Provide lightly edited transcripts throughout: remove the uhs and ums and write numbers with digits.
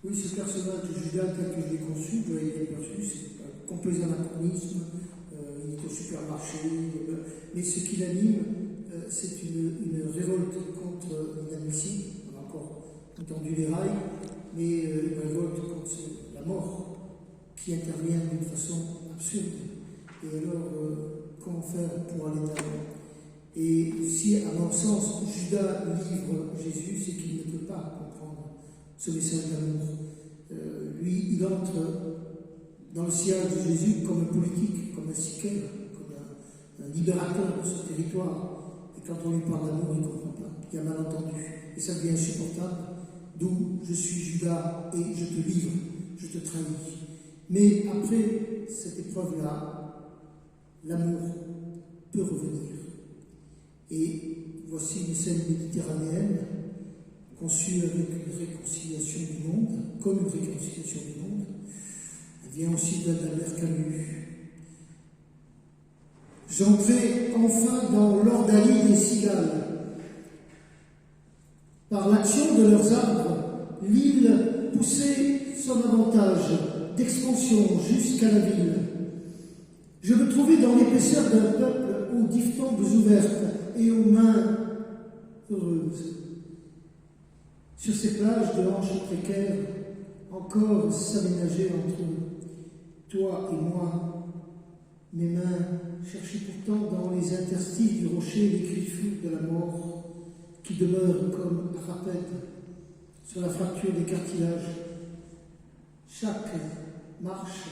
Oui, ce personnage de Judas, tel que je l'ai conçu, il est perçu, c'est un complet anachronisme, il est au supermarché, mais ce qui l'anime, c'est une révolte contre l'inadmissible. On a encore entendu les rails, mais une révolte contre la mort qui intervient d'une façon absurde. Et alors, comment faire pour aller d'avant? Et si, à mon sens, Judas livre Jésus, c'est qu'il ne peut pas comprendre ce message d'amour. Lui, il entre dans le sillage de Jésus comme un politique, comme un sicaire, comme un libérateur de ce territoire. Et quand on lui parle d'amour, il ne comprend pas. Il y a malentendu. Et ça devient insupportable. D'où je suis Judas et je te livre, je te trahis. Mais après cette épreuve-là, l'amour peut revenir. Et voici une scène méditerranéenne conçue avec une réconciliation du monde, comme une réconciliation du monde. Elle vient aussi d'Albert Camus. J'entrai enfin dans l'ordalie des cigales. Par l'action de leurs arbres, l'île poussait son avantage d'expansion jusqu'à la ville. Je me trouvais dans l'épaisseur d'un peuple aux diphtongues ouvertes et aux mains heureuses. Sur ces plages de hanches précaires, encore s'aménageaient entre toi et moi. Mes mains cherchaient pourtant dans les interstices du rocher les griffures de la mort qui demeurent comme rapèdes sur la fracture des cartilages. Chaque marche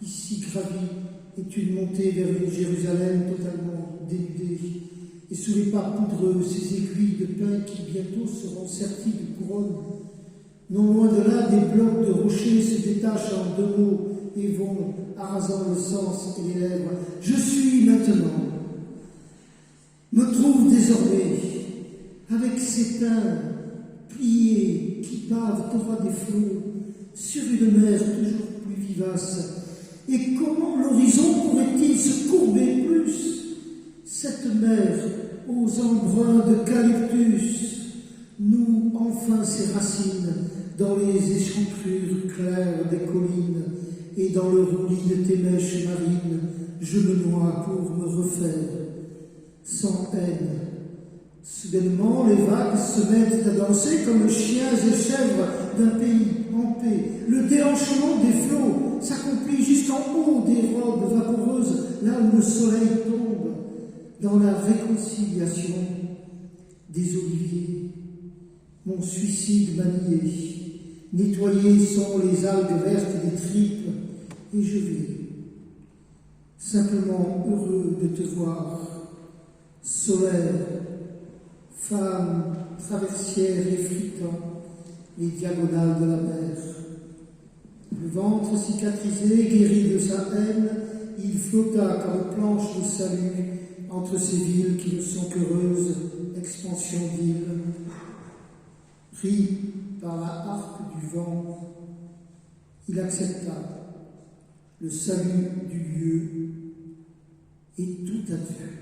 ici gravie est une montée vers une Jérusalem totalement dénudée, et sous les pas poudreux, ces aiguilles de pin qui bientôt seront serties de couronnes. Non loin de là, des blocs de rochers se détachent en deux mots et vont arrasant le sens et les lèvres. Je suis maintenant, me trouve désormais, avec ces pins pliés qui pavent droit des flots, sur une mer toujours plus vivace. Et comment l'horizon pourrait-il se courber plus? Cette mer aux embruns d'eucalyptus noue enfin ses racines dans les échancrures claires des collines, et dans le roulis de tes mèches marines, je me noie pour me refaire sans haine. Soudainement, les vagues se mettent à danser comme chiens et chèvres d'un pays en paix. Le déhanchement des flots s'accomplit jusqu'en haut des robes vaporeuses, là où le soleil tombe, dans la réconciliation des oliviers. Mon suicide manié, nettoyés sont les algues vertes des tripes, et je vais, simplement heureux de te voir, solaire, femme traversière effritant les diagonales de la mer. Le ventre cicatrisé, guéri de sa haine, il flotta comme planche de salut entre ces villes qui ne sont qu'heureuses expansions d'îles. Pris par la harpe du vent, il accepta le salut du lieu et tout adieu.